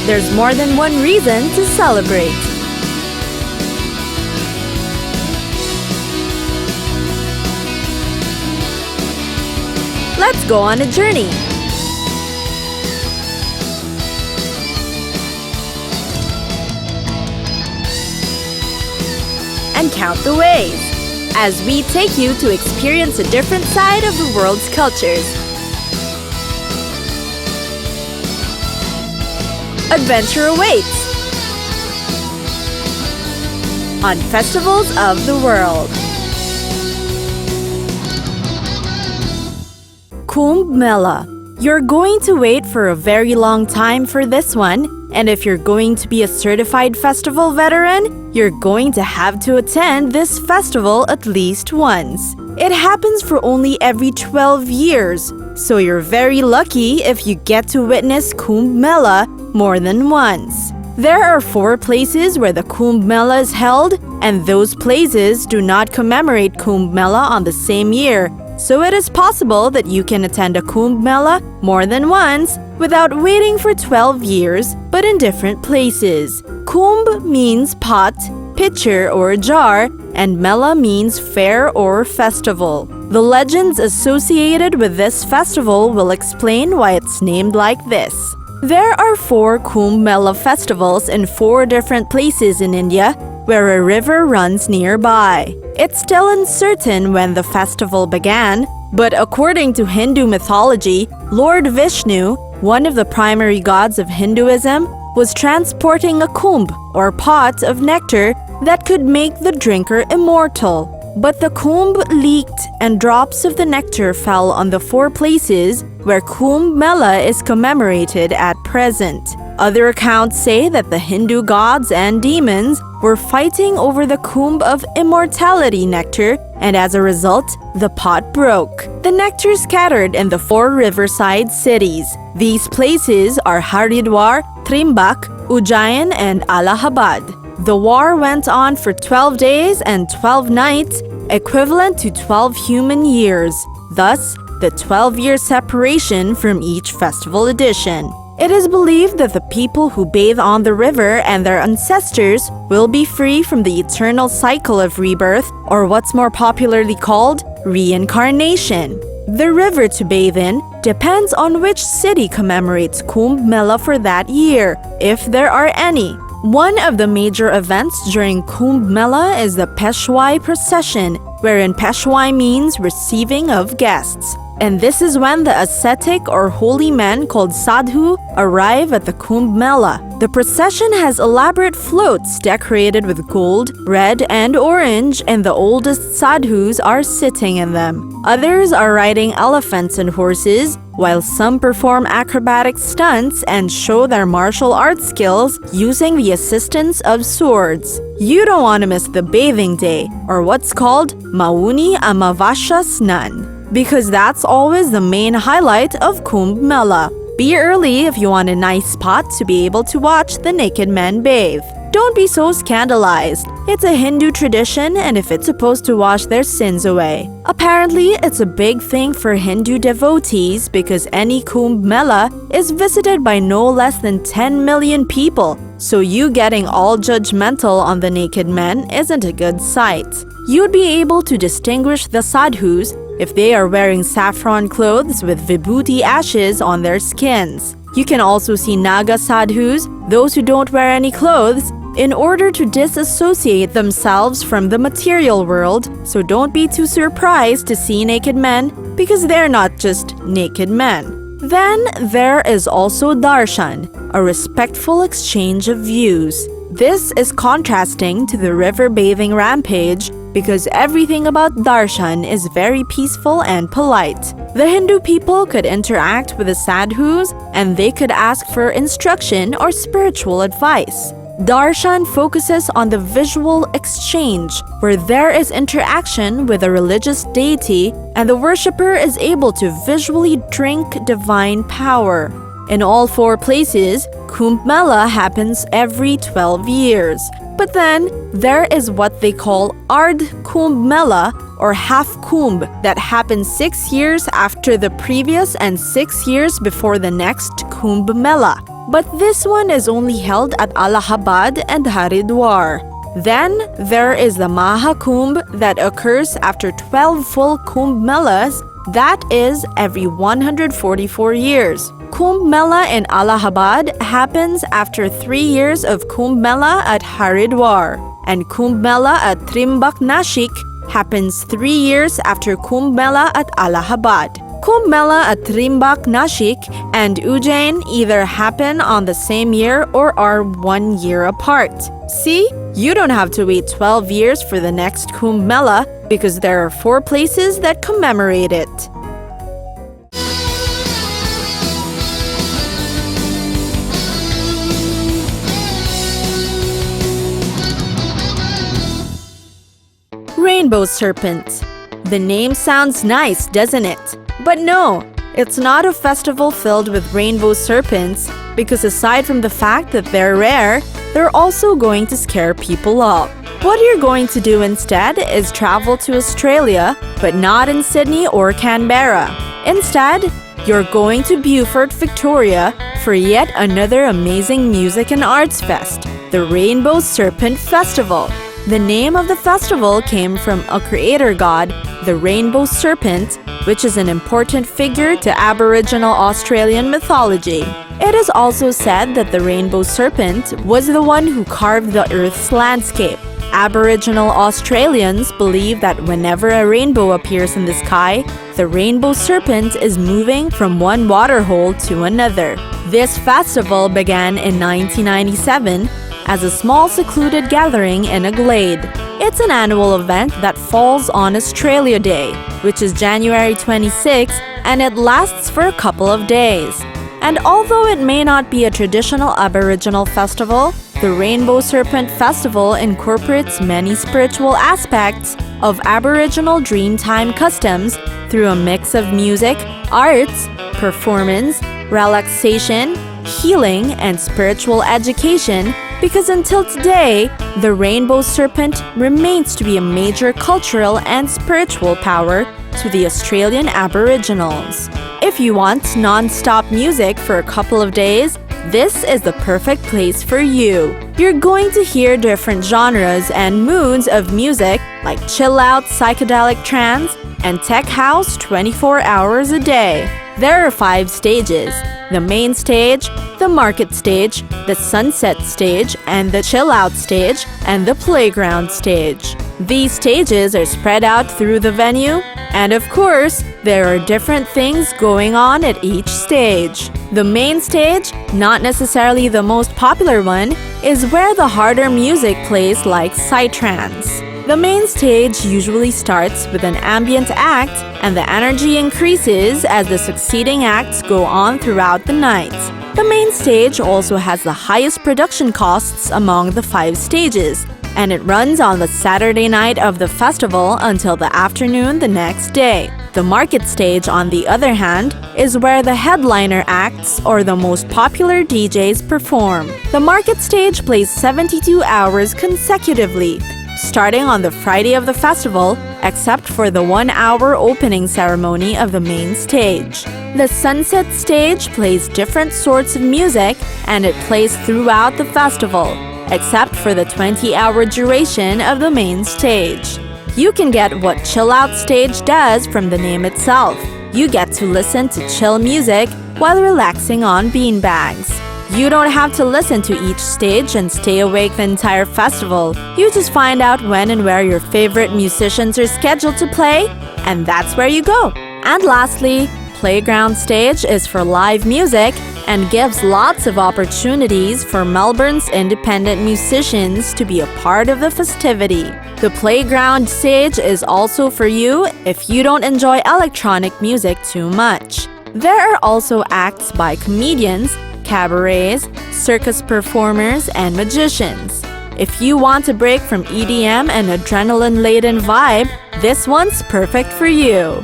there's more than one reason to celebrate. Let's go on a journey. And count the ways, as we take you to experience a different side of the world's cultures. Adventure awaits on Festivals of the World. Kumbh Mela. You're going to wait for a very long time for this one, and if you're going to be a certified festival veteran, you're going to have to attend this festival at least once. It happens for only every 12 years, so you're very lucky if you get to witness Kumbh Mela more than once. There are 4 places where the Kumbh Mela is held, and those places do not commemorate Kumbh Mela on the same year, so it is possible that you can attend a Kumbh Mela more than once without waiting for 12 years, but in different places. Kumbh means pot, pitcher or jar, and Mela means fair or festival. The legends associated with this festival will explain why it's named like this. There are 4 Kumbh Mela festivals in 4 different places in India where a river runs nearby. It's still uncertain when the festival began, but according to Hindu mythology, Lord Vishnu, one of the primary gods of Hinduism, was transporting a kumbh or pot of nectar that could make the drinker immortal. But the kumbh leaked and drops of the nectar fell on the 4 places where Kumbh Mela is commemorated at present. Other accounts say that the Hindu gods and demons were fighting over the kumbh of immortality nectar, and as a result, the pot broke. The nectar scattered in the 4 riverside cities. These places are Haridwar, Trimbak, Ujjain, and Allahabad. The war went on for 12 days and 12 nights, equivalent to 12 human years, thus the 12-year separation from each festival edition. It is believed that the people who bathe on the river and their ancestors will be free from the eternal cycle of rebirth, or what's more popularly called reincarnation. The river to bathe in depends on which city commemorates Kumbh Mela for that year, if there are any. One of the major events during Kumbh Mela is the Peshwai procession, wherein Peshwai means receiving of guests. And this is when the ascetic or holy men called sadhu arrive at the Kumbh Mela. The procession has elaborate floats decorated with gold, red, and orange, and the oldest sadhus are sitting in them. Others are riding elephants and horses, while some perform acrobatic stunts and show their martial arts skills using the assistance of swords. You don't want to miss the bathing day, or what's called Mauni Amavasya Snan, because that's always the main highlight of Kumbh Mela. Be early if you want a nice spot to be able to watch the naked men bathe. Don't be so scandalized. It's a Hindu tradition, and if it's supposed to wash their sins away. Apparently, it's a big thing for Hindu devotees because any Kumbh Mela is visited by no less than 10 million people, so you getting all judgmental on the naked men isn't a good sight. You'd be able to distinguish the sadhus if they are wearing saffron clothes with vibhuti ashes on their skins. You can also see Naga sadhus, those who don't wear any clothes, in order to disassociate themselves from the material world, so don't be too surprised to see naked men because they're not just naked men. Then there is also darshan, a respectful exchange of views. This is contrasting to the river bathing rampage because everything about darshan is very peaceful and polite. The Hindu people could interact with the sadhus and they could ask for instruction or spiritual advice. Darshan focuses on the visual exchange, where there is interaction with a religious deity and the worshipper is able to visually drink divine power. In all 4 places, Kumbh Mela happens every 12 years. But then, there is what they call Ardh Kumbh Mela, or half Kumbh, that happens 6 years after the previous and 6 years before the next Kumbh Mela. but this one is only held at Allahabad and Haridwar. Then there is the Maha Kumbh that occurs after 12 full Kumbh Melas, that is every 144 years. Kumbh Mela in Allahabad happens after 3 years of Kumbh Mela at Haridwar, and Kumbh Mela at Trimbak Nashik happens 3 years after Kumbh Mela at Allahabad. Kumbh Mela at Trimbak Nashik and Ujjain either happen on the same year or are 1 year apart. See, you don't have to wait 12 years for the next Kumbh Mela because there are 4 places that commemorate it. Rainbow Serpent. The name sounds nice, doesn't it? But no, it's not a festival filled with rainbow serpents because aside from the fact that they're rare, they're also going to scare people off. What you're going to do instead is travel to Australia, but not in Sydney or Canberra. Instead, you're going to Beaufort, Victoria for yet another amazing music and arts fest, the Rainbow Serpent Festival. The name of the festival came from a creator god, the Rainbow Serpent, which is an important figure to Aboriginal Australian mythology. It is also said that the Rainbow Serpent was the one who carved the Earth's landscape. Aboriginal Australians believe that whenever a rainbow appears in the sky, the Rainbow Serpent is moving from one waterhole to another. This festival began in 1997 as a small secluded gathering in a glade. It's an annual event that falls on Australia Day, which is January 26, and it lasts for a couple of days. And although it may not be a traditional Aboriginal festival, the Rainbow Serpent Festival incorporates many spiritual aspects of Aboriginal Dreamtime customs through a mix of music, arts, performance, relaxation, healing, and spiritual education, because until today, the Rainbow Serpent remains to be a major cultural and spiritual power to the Australian Aboriginals. If you want non-stop music for a couple of days, this is the perfect place for you. You're going to hear different genres and moods of music like chill-out psychedelic trance and tech house 24 hours a day. There are 5 stages: the main stage, the market stage, the sunset stage, and the chill-out stage, and the playground stage. These stages are spread out through the venue, and of course, there are different things going on at each stage. The main stage, not necessarily the most popular one, is where the harder music plays like psytrance. The main stage usually starts with an ambient act, and the energy increases as the succeeding acts go on throughout the night. The main stage also has the highest production costs among the 5 stages, and it runs on the Saturday night of the festival until the afternoon the next day. The market stage, on the other hand, is where the headliner acts or the most popular DJs perform. The market stage plays 72 hours consecutively, starting on the Friday of the festival, except for the 1-hour opening ceremony of the main stage. The sunset stage plays different sorts of music, and it plays throughout the festival, except for the 20-hour duration of the main stage. You can get what Chill Out Stage does from the name itself. You get to listen to chill music while relaxing on beanbags. You don't have to listen to each stage and stay awake the entire festival. You just find out when and where your favorite musicians are scheduled to play, and that's where you go. And lastly, Playground Stage is for live music and gives lots of opportunities for Melbourne's independent musicians to be a part of the festivity. The Playground Stage is also for you if you don't enjoy electronic music too much. There are also acts by comedians, cabarets, circus performers, and magicians. If you want a break from EDM and adrenaline-laden vibe, this one's perfect for you.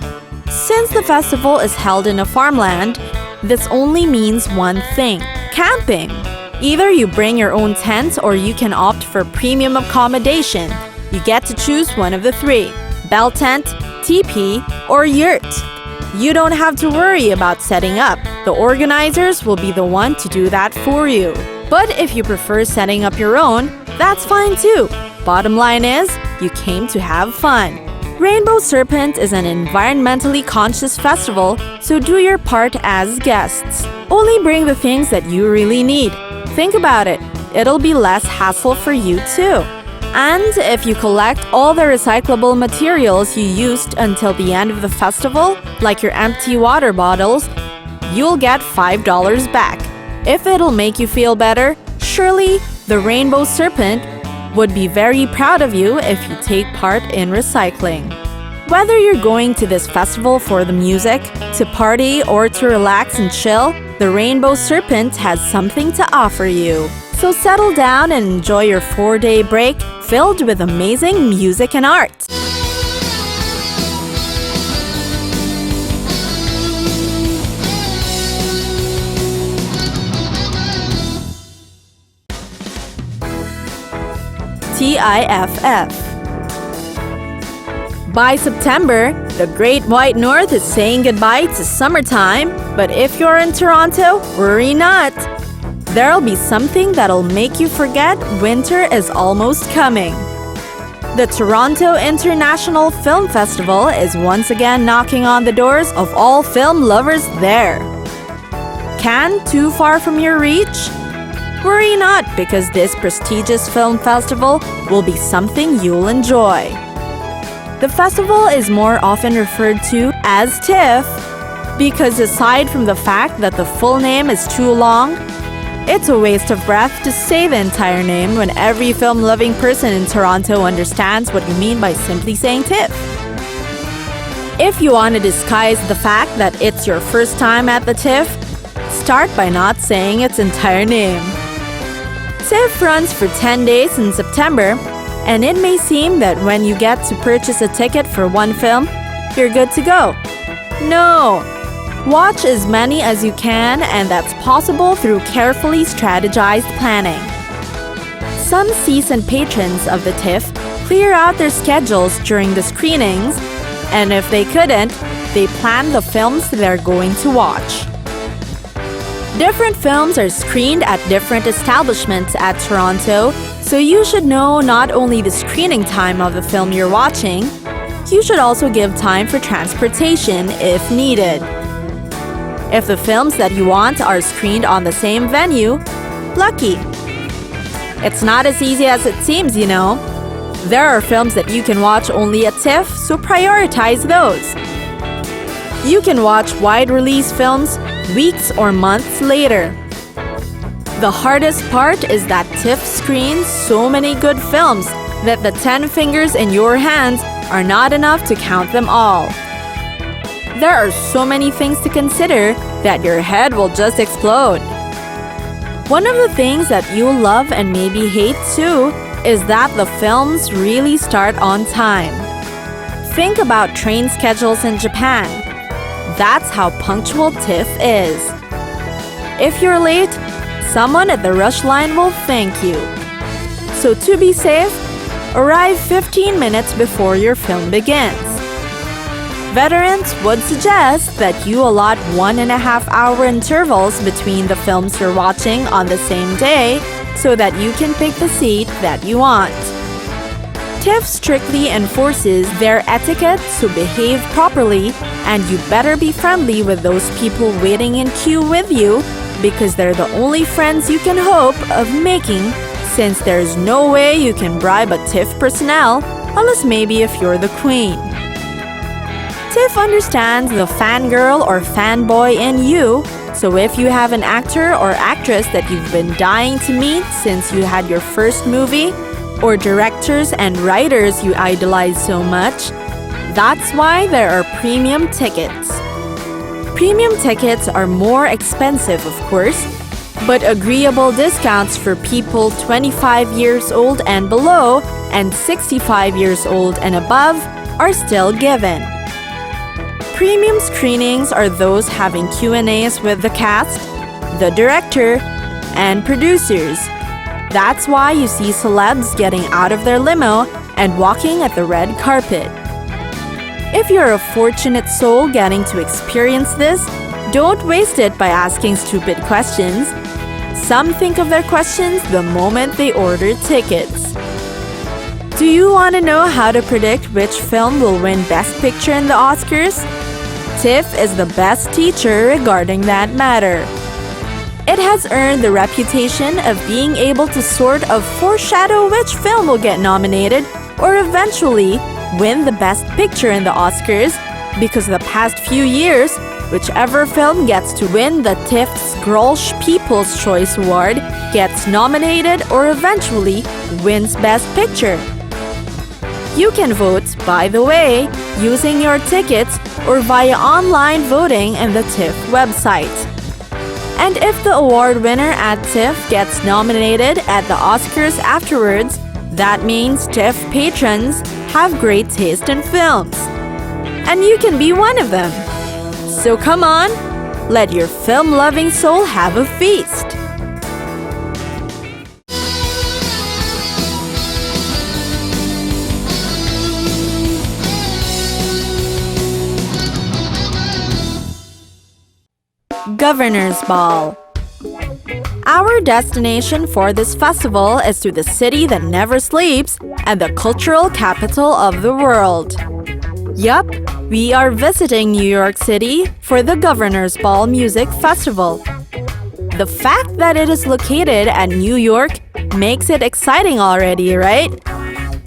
Since the festival is held in a farmland, this only means one thing: camping. Either you bring your own tent or you can opt for premium accommodation. You get to choose one of the 3: bell tent, teepee, or yurt. You don't have to worry about setting up. The organizers will be the one to do that for you. But if you prefer setting up your own, that's fine too. Bottom line is, you came to have fun. Rainbow Serpent is an environmentally conscious festival, so do your part as guests. Only bring the things that you really need. Think about it. It'll be less hassle for you too. And if you collect all the recyclable materials you used until the end of the festival, like your empty water bottles, you'll get $5 back. If it'll make you feel better, surely the Rainbow Serpent would be very proud of you if you take part in recycling. Whether you're going to this festival for the music, to party, or to relax and chill, the Rainbow Serpent has something to offer you. So settle down and enjoy your 4-day break filled with amazing music and art. TIFF. By September, the Great White North is saying goodbye to summertime, but if you're in Toronto, worry not. There'll be something that'll make you forget winter is almost coming. The Toronto International Film Festival is once again knocking on the doors of all film lovers there. Cannes too far from your reach? Worry not, because this prestigious film festival will be something you'll enjoy. The festival is more often referred to as TIFF because aside from the fact that the full name is too long, it's a waste of breath to say the entire name when every film-loving person in Toronto understands what you mean by simply saying TIFF. If you want to disguise the fact that it's your first time at the TIFF, start by not saying its entire name. TIFF runs for 10 days in September, and it may seem that when you get to purchase a ticket for one film, you're good to go. No! Watch as many as you can, and that's possible through carefully strategized planning. Some seasoned patrons of the TIFF clear out their schedules during the screenings, and if they couldn't, they plan the films they're going to watch. Different films are screened at different establishments at Toronto, so you should know not only the screening time of the film you're watching, you should also give time for transportation if needed. If the films that you want are screened on the same venue, lucky. It's not as easy as it seems, you know. There are films that you can watch only at TIFF, so prioritize those. You can watch wide-release films weeks or months later. The hardest part is that TIFF screens so many good films that the 10 fingers in your hands are not enough to count them all. There are so many things to consider that your head will just explode. One of the things that you'll love and maybe hate too is that the films really start on time. Think about train schedules in Japan. That's how punctual TIFF is. If you're late, someone at the rush line will thank you. So to be safe, arrive 15 minutes before your film begins. Veterans would suggest that you allot 1.5-hour intervals between the films you're watching on the same day so that you can pick the seat that you want. TIFF strictly enforces their etiquette, so behave properly, and you better be friendly with those people waiting in queue with you because they're the only friends you can hope of making, since there's no way you can bribe a TIFF personnel unless maybe if you're the queen. TIFF understands the fangirl or fanboy in you, so if you have an actor or actress that you've been dying to meet since you had your first movie, or directors and writers you idolize so much, that's why there are premium tickets. Premium tickets are more expensive, of course, but agreeable discounts for people 25 years old and below and 65 years old and above are still given. Premium screenings are those having Q&As with the cast, the director, and producers. That's why you see celebs getting out of their limo and walking at the red carpet. If you're a fortunate soul getting to experience this, don't waste it by asking stupid questions. Some think of their questions the moment they order tickets. Do you want to know how to predict which film will win Best Picture in the Oscars? TIFF is the best teacher regarding that matter. It has earned the reputation of being able to sort of foreshadow which film will get nominated or eventually win the Best Picture in the Oscars because the past few years, whichever film gets to win the TIFF's Grolsch People's Choice Award gets nominated or eventually wins Best Picture. You can vote, by the way, using your tickets or via online voting in the TIFF website. And if the award winner at TIFF gets nominated at the Oscars afterwards, that means TIFF patrons have great taste in films. And you can be one of them. So come on, let your film-loving soul have a feast. Governor's Ball. Our destination for this festival is to the city that never sleeps and the cultural capital of the world. Yup, we are visiting New York City for the Governor's Ball Music Festival. The fact that it is located at New York makes it exciting already, right?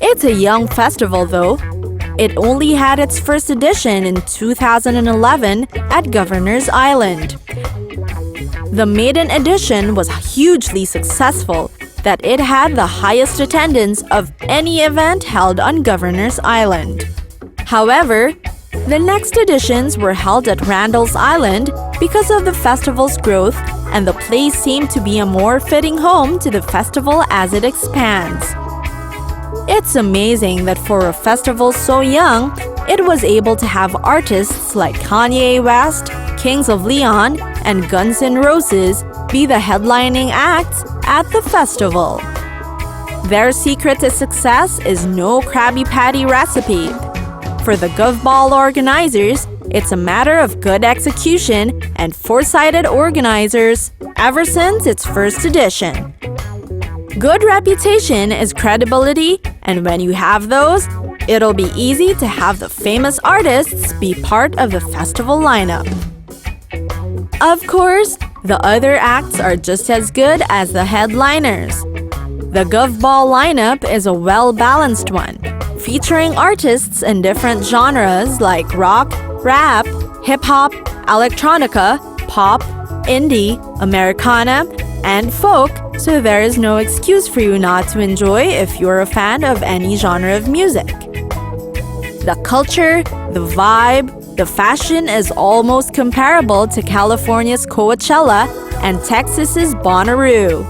It's a young festival though. It only had its first edition in 2011 at Governor's Island. The maiden edition was hugely successful, that it had the highest attendance of any event held on Governor's Island. However, the next editions were held at Randall's Island because of the festival's growth, and the place seemed to be a more fitting home to the festival as it expands. It's amazing that for a festival so young, it was able to have artists like Kanye West, Kings of Leon, and Guns N' Roses be the headlining acts at the festival. Their secret to success is no Krabby Patty recipe. For the Gov Ball organizers, it's a matter of good execution and foresighted organizers ever since its first edition. Good reputation is credibility, and when you have those, it'll be easy to have the famous artists be part of the festival lineup. Of course, the other acts are just as good as the headliners. The Gov Ball lineup is a well-balanced one, featuring artists in different genres like rock, rap, hip-hop, electronica, pop, indie, Americana, and folk, so there is no excuse for you not to enjoy if you're a fan of any genre of music. The culture, the vibe, the fashion is almost comparable to California's Coachella and Texas's Bonnaroo.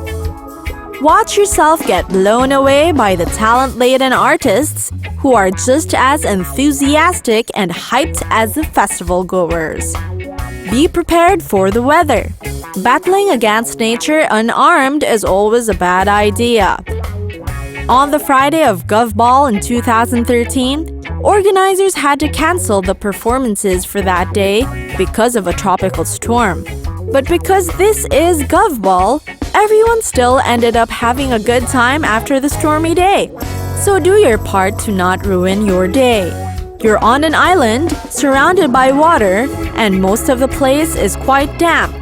Watch yourself get blown away by the talent-laden artists who are just as enthusiastic and hyped as the festival goers. Be prepared for the weather. Battling against nature unarmed is always a bad idea. On the Friday of Gov Ball in 2013, organizers had to cancel the performances for that day because of a tropical storm. But because this is Gov Ball, everyone still ended up having a good time after the stormy day. So do your part to not ruin your day. You're on an island, surrounded by water, and most of the place is quite damp.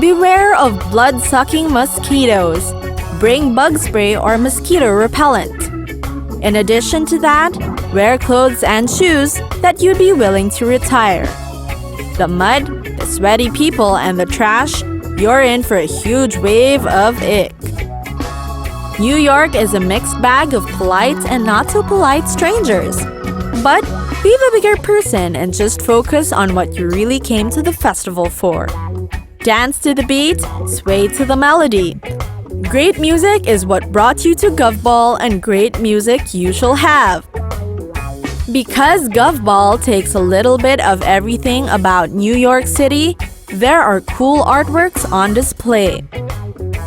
Beware of blood-sucking mosquitoes. Bring bug spray or mosquito repellent. In addition to that, wear clothes and shoes that you'd be willing to retire. The mud, the sweaty people, and the trash, you're in for a huge wave of ick. New York is a mixed bag of polite and not-so-polite strangers. But be the bigger person and just focus on what you really came to the festival for. Dance to the beat, sway to the melody. Great music is what brought you to Gov Ball, and great music you shall have. Because Gov Ball takes a little bit of everything about New York City, there are cool artworks on display.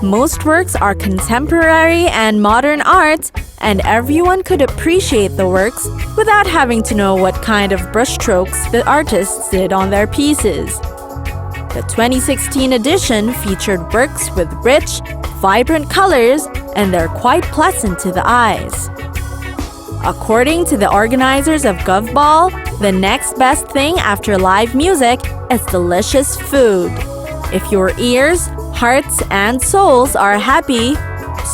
Most works are contemporary and modern art, and everyone could appreciate the works without having to know what kind of brushstrokes the artists did on their pieces. The 2016 edition featured works with rich, vibrant colors, and they're quite pleasant to the eyes. According to the organizers of Kumbh Ball, the next best thing after live music is delicious food. If your ears, hearts, and souls are happy,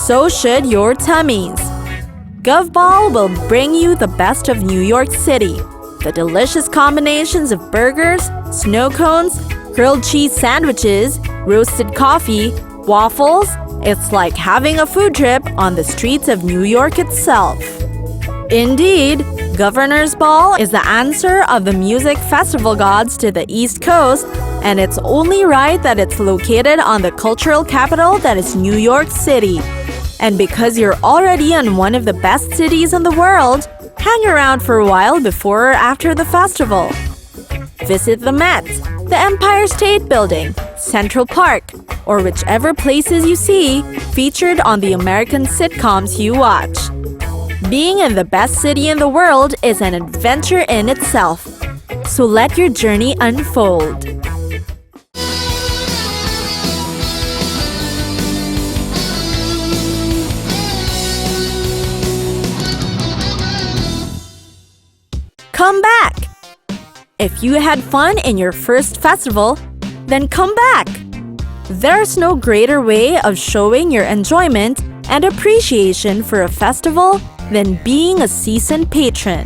so should your tummies. Kumbh Ball will bring you the best of New York City. The delicious combinations of burgers, snow cones, grilled cheese sandwiches, roasted coffee, waffles. It's like having a food trip on the streets of New York itself. Indeed, Governor's Ball is the answer of the music festival gods to the East Coast, and it's only right that it's located on the cultural capital that is New York City. And because you're already in one of the best cities in the world, hang around for a while before or after the festival. Visit the Met, the Empire State Building, Central Park, or whichever places you see featured on the American sitcoms you watch. Being in the best city in the world is an adventure in itself. So let your journey unfold. Come back! If you had fun in your first festival, then come back! There's no greater way of showing your enjoyment and appreciation for a festival than being a seasoned patron.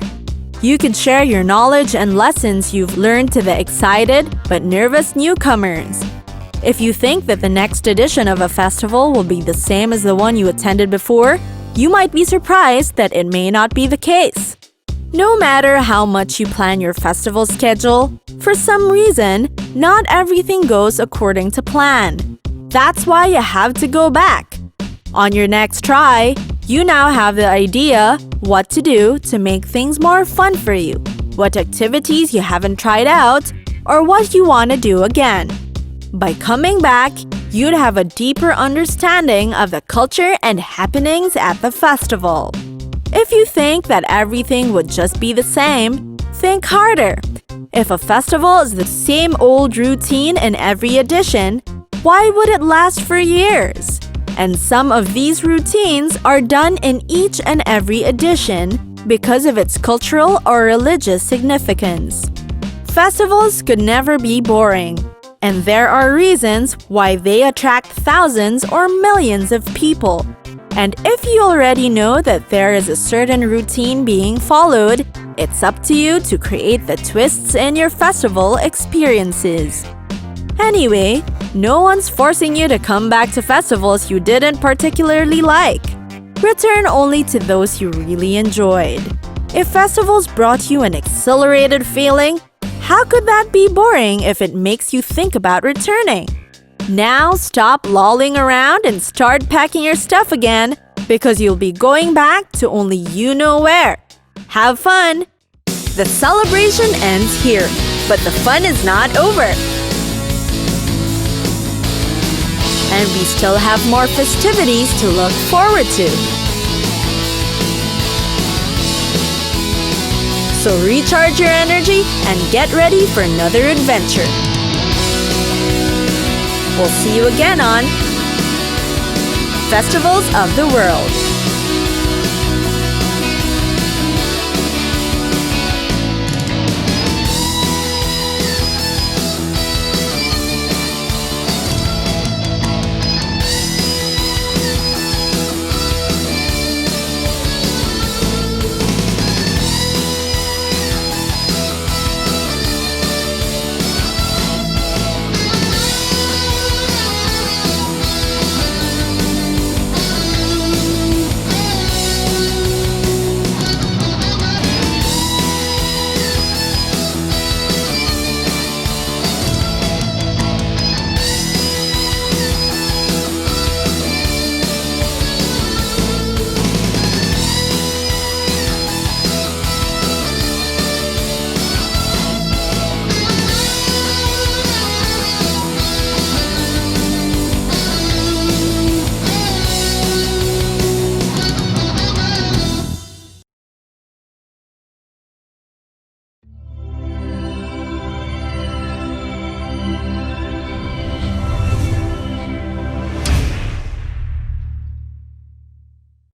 You can share your knowledge and lessons you've learned to the excited but nervous newcomers. If you think that the next edition of a festival will be the same as the one you attended before, you might be surprised that it may not be the case. No matter how much you plan your festival schedule, for some reason, not everything goes according to plan. That's why you have to go back. On your next try, you now have the idea what to do to make things more fun for you, what activities you haven't tried out, or what you want to do again. By coming back, you'd have a deeper understanding of the culture and happenings at the festival. If you think that everything would just be the same, think harder. If a festival is the same old routine in every edition, why would it last for years? And some of these routines are done in each and every edition because of its cultural or religious significance. Festivals could never be boring, and there are reasons why they attract thousands or millions of people. And if you already know that there is a certain routine being followed, it's up to you to create the twists in your festival experiences. Anyway, no one's forcing you to come back to festivals you didn't particularly like. Return only to those you really enjoyed. If festivals brought you an exhilarated feeling, how could that be boring if it makes you think about returning? Now stop lolling around and start packing your stuff again because you'll be going back to only you know where. Have fun! The celebration ends here, but the fun is not over. And we still have more festivities to look forward to. So recharge your energy and get ready for another adventure. We'll see you again on Festivals of the World.